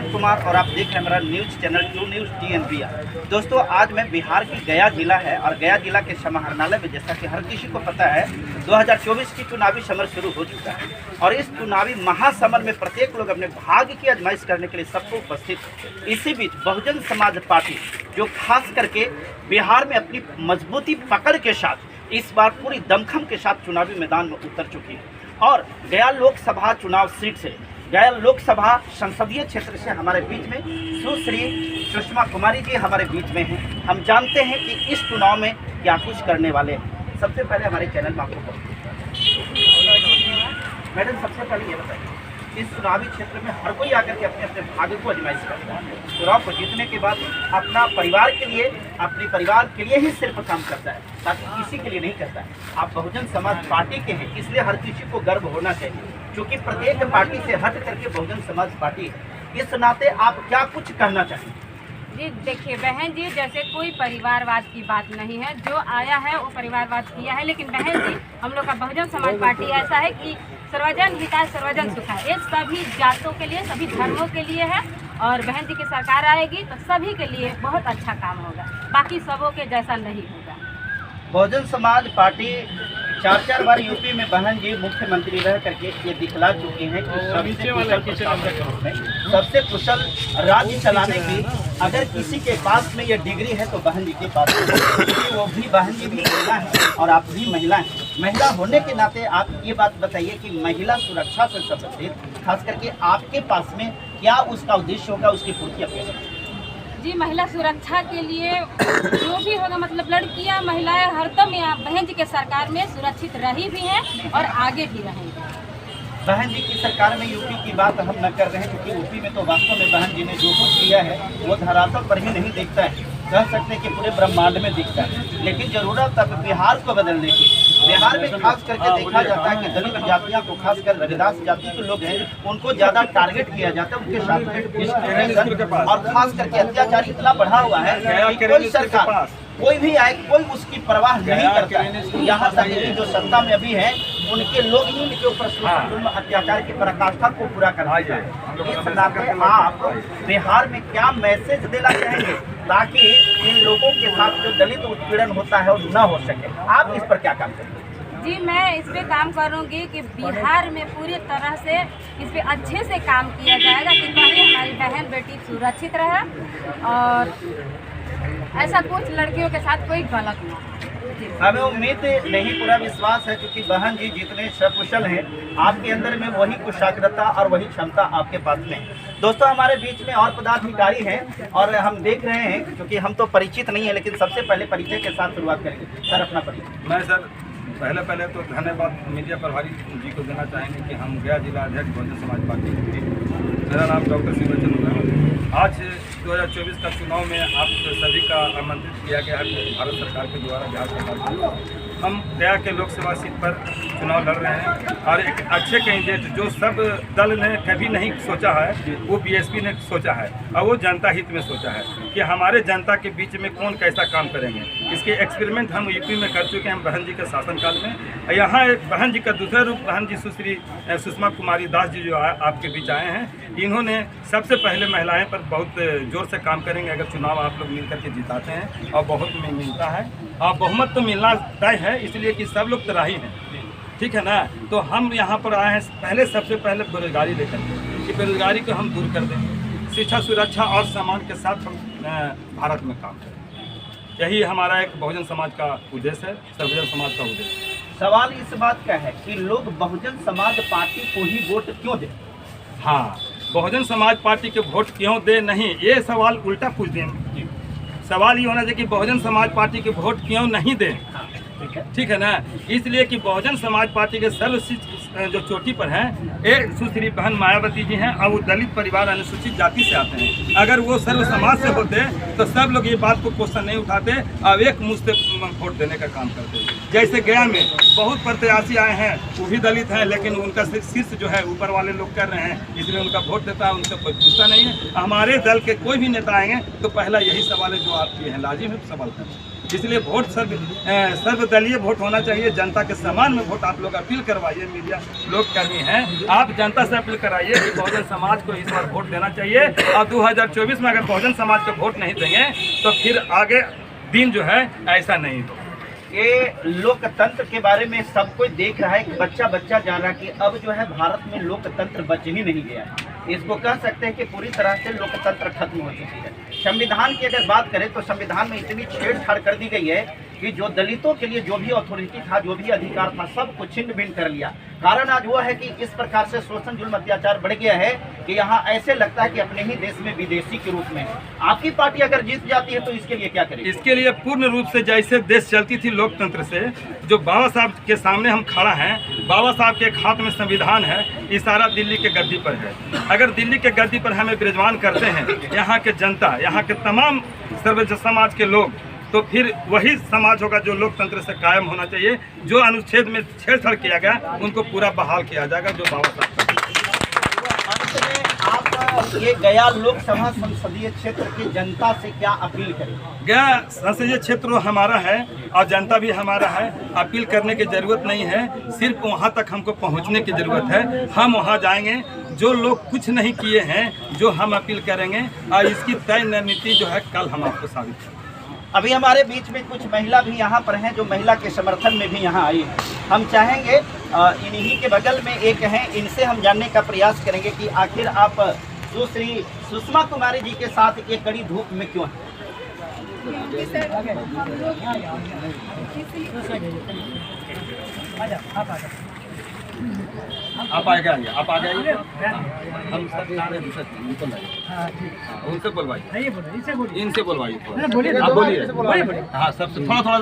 कुमार और आप देख रहे हैं मेरा news channel two news TNPR। दोस्तों, आज मैं बिहार की गया जिला है और गया जिला के समाहरणालय में, जैसा कि हर किसी को पता है, 2024 की चुनावी समर शुरू हो चुका है और इस चुनावी महासमर में प्रत्येक लोग अपने भाग्य की आजमाइश करने के लिए सबको उपस्थित है। इसी बीच बहुजन समाज पार्टी जो खास करके बिहार में अपनी मजबूती पकड़ के साथ इस बार पूरी दमखम के साथ चुनावी मैदान में उतर चुकी है और गया लोकसभा चुनाव सीट से, गया लोकसभा संसदीय क्षेत्र से हमारे बीच में सुश्री सुषमा कुमारी जी हमारे बीच में हैं। हम जानते हैं कि इस चुनाव में क्या कुछ करने वाले हैं। सबसे पहले हमारे चैनल में आपको मैडम, सबसे पहले ये बताइए, इस चुनावी क्षेत्र में हर कोई आकर के अपने अपने भाग्य को आजमाइश करता है। चुनाव को जीतने के बाद अपना परिवार के लिए, अपने परिवार के लिए ही सिर्फ काम करता है, ताकि किसी के लिए नहीं करता है। आप बहुजन समाज पार्टी के हैं, इसलिए हर किसी को गर्व होना चाहिए, क्योंकि प्रत्येक पार्टी से हट करके बहुजन समाज पार्टी है। इस नाते आप क्या कुछ कहना चाहेंगे? जी देखिए बहन जी, जैसे कोई परिवारवाद की बात नहीं है, जो आया है वो परिवारवाद किया है, लेकिन बहन जी हम लोग का बहुजन समाज पार्टी ऐसा है कि सर्वजन हिताय सर्वजन सुखाय, ये सभी जातों के लिए, सभी धर्मों के लिए है। और बहन जी की सरकार आएगी तो सभी के लिए बहुत अच्छा काम होगा, बाकी सबों के जैसा नहीं होगा। बहुजन समाज पार्टी 4 बार यूपी में बहन जी मुख्यमंत्री रह करके ये दिखला चुकी हैं कि सबसे कुशल राज्य चलाने की अगर किसी के पास में ये डिग्री है तो बहन जी के पास है, क्योंकि वो भी बहन जी भी महिला है और आप भी महिला हैं। महिला होने के नाते आप ये बात बताइए कि महिला सुरक्षा से संबंधित खास करके आपके पास में क्या उसका उद्देश्य होगा, उसकी पूर्ति अपेक्षा? जी महिला सुरक्षा के लिए जो भी होगा, मतलब लड़कियां, महिलाएं हरदम यहाँ बहन जी के सरकार में सुरक्षित रही भी हैं और आगे भी रहेंगी। बहन जी की सरकार में यूपी की बात हम न कर रहे हैं, क्योंकि यूपी में तो वास्तव में बहन जी ने जो कुछ किया है वो धरातल पर ही नहीं दिखता है, कह सकते हैं कि पूरे ब्रह्मांड में दिखता है। लेकिन जरूरत अब बिहार को बदलने की। बिहार में खास करके देखा जाता है कि दलित जातियों को, खासकर रविदास जाति के लोग हैं, उनको ज्यादा टारगेट किया जाता है, उनके साथ और खास करके अत्याचार इतना बढ़ा हुआ है कि कोई सरकार, कोई भी आए, कोई उसकी परवाह नहीं करता है। यहाँ तक कि जो सत्ता में अभी है उनके लोग ही उनके ऊपर अत्याचार की पराकाष्ठा को पूरा करते हैं। इस नाते आप बिहार में क्या मैसेज देना चाहेंगे ताकि इन लोगों के साथ जो दलित उत्पीड़न होता है वो न हो सके? आप इस पर क्या काम करेंगे? जी मैं इस पे काम करूँगी कि बिहार में पूरी तरह से इस पे अच्छे से काम किया जाएगा कि पहले हमारी बहन बेटी सुरक्षित रहे और ऐसा कुछ लड़कियों के साथ कोई गलत ना। हमें उम्मीद नहीं, पूरा विश्वास है, क्योंकि बहन जी जितने सकुशल हैं, आपके अंदर में वही कुशाग्रता और वही क्षमता आपके पास में। दोस्तों, हमारे बीच में और पदाधिकारी हैं और हम देख रहे हैं, क्योंकि हम तो परिचित नहीं है, लेकिन सबसे पहले परिचय के साथ शुरुआत करेंगे। सर, अपना परिचय। मैं सर पहले तो धन्यवाद मीडिया प्रभारी जी को देना चाहेंगे कि हम गया जिला अध्यक्ष बहुजन समाज पार्टी, मेरा नाम डॉक्टर शिवचंद्र है। आज 2024 का चुनाव में आप सभी का आमंत्रित किया गया है भारत सरकार के द्वारा, बिहार सरकार के। हम गया के लोकसभा सीट पर चुनाव लड़ रहे हैं और एक अच्छे कैंडिडेट जो सब दल ने कभी नहीं सोचा है वो BSP ने सोचा है और वो जनता हित में सोचा है कि हमारे जनता के बीच में कौन कैसा काम करेंगे। इसके एक्सपेरिमेंट हम यूपी में कर चुके हैं बहन जी के शासनकाल में। यहाँ एक बहन जी का दूसरा रूप बहन जी सुश्री सुषमा कुमारी दास जी जो आपके बीच आए हैं, इन्होंने सबसे पहले महिलाएं पर बहुत जोर से काम करेंगे अगर चुनाव आप लोग मिलकर के जिताते हैं, और बहुत में मिलता है और बहुमत तो मिलना तय है, इसलिए कि सब लोग तराही हैं, ठीक है ना। तो हम यहाँ पर आए हैं सबसे पहले बेरोजगारी लेकर कि बेरोजगारी को हम दूर कर दें, शिक्षा, सुरक्षा और सम्मान के साथ हम भारत में काम करें। यही हमारा एक बहुजन समाज का उद्देश्य है, सर्वजन समाज का उद्देश्य। सवाल इस बात का है कि लोग बहुजन समाज पार्टी को ही वोट क्यों दें? हाँ, बहुजन समाज पार्टी के वोट क्यों दे, नहीं, ये सवाल उल्टा पूछ दें। सवाल ये होना चाहिए कि बहुजन समाज पार्टी के वोट क्यों नहीं दें, ठीक है ना। इसलिए कि बहुजन समाज पार्टी के सर्वश्रेष्ठ जो चोटी पर हैं एक सुश्री बहन मायावती जी हैं और वो दलित परिवार अनुसूचित जाति से आते हैं। अगर वो सर्व समाज से होते तो सब लोग ये बात को क्वेश्चन नहीं उठाते और एक मुझ से वोट देने का काम करते। जैसे गया में बहुत प्रत्याशी आए हैं, वो भी दलित हैं, लेकिन उनका शीर्ष जो है ऊपर वाले लोग कर रहे हैं, इसलिए उनका वोट देता है, उनसे कोई पूछता नहीं है। हमारे दल के कोई भी नेता आएंगे तो पहला यही सवाल है जो आप किए हैं, लाजिम है सवाल करें। इसलिए वोट सर्वदलीय वोट होना चाहिए, जनता के समान में वोट आप लोग अपील करवाइए। मीडिया लोग कर्मी हैं, आप जनता से अपील कराइए कि बहुजन समाज को इस बार वोट देना चाहिए, और 2024 में अगर बहुजन समाज को वोट नहीं देंगे तो फिर आगे दिन जो है ऐसा नहीं हो। ये लोकतंत्र के बारे में सब कोई देख रहा है कि बच्चा बच्चा जान रहा है कि अब जो है भारत में लोकतंत्र बच ही नहीं गया है। इसको कह सकते हैं कि पूरी तरह से लोकतंत्र खत्म हो चुकी है। संविधान की अगर बात करें तो संविधान में इतनी छेड़छाड़ कर दी गई है कि जो दलितों के लिए जो भी अथॉरिटी था, जो भी अधिकार था, सब कुछ छिन्न भिन्न कर लिया। कारण आज वो है कि इस प्रकार से शोषण जुल्म अत्याचार बढ़ गया है कि यहाँ ऐसे लगता है कि अपने ही देश में विदेशी के रूप में। आपकी पार्टी अगर जीत जाती है तो इसके लिए क्या करेगी? इसके लिए पूर्ण रूप से जैसे देश चलती थी लोकतंत्र से, जो बाबा साहब के सामने हम खड़ा हैं, बाबा साहब के हाथ में संविधान है, इशारा दिल्ली के गद्दी पर है। अगर दिल्ली के गद्दी पर हमें विराजमान करते हैं यहाँ के जनता, यहाँ के तमाम सर्व समाज के लोग, तो फिर वही समाज होगा जो लोकतंत्र से कायम होना चाहिए। जो अनुच्छेद में छेड़छाड़ किया गया उनको पूरा बहाल किया जाएगा, जो बाबा साहब। अंत में आप ये गया लोकसभा संसदीय क्षेत्र की जनता से क्या अपील करें? गया संसदीय क्षेत्र हमारा है और जनता भी हमारा है। अपील करने की जरूरत नहीं है, सिर्फ वहाँ तक हमको पहुँचने की जरूरत है। हम वहाँ जाएंगे, जो लोग कुछ नहीं किए हैं जो हम अपील करेंगे, और इसकी तय रणनीति जो है कल हम आपको साबित करेंगे। अभी हमारे बीच में कुछ महिला भी यहाँ पर हैं जो महिला के समर्थन में भी यहाँ आई हैं। हम चाहेंगे इन्हीं के बगल में एक हैं, इनसे हम जानने का प्रयास करेंगे कि आखिर आप सुश्री सुषमा कुमारी जी के साथ एक कड़ी धूप में क्यों हैं? आप आगे आइए, आप आगे आइए। हम सब उनसे बोलवाइए, इनसे बोलवाइए, आप बोलिए। हाँ, सबसे थोड़ा थोड़ा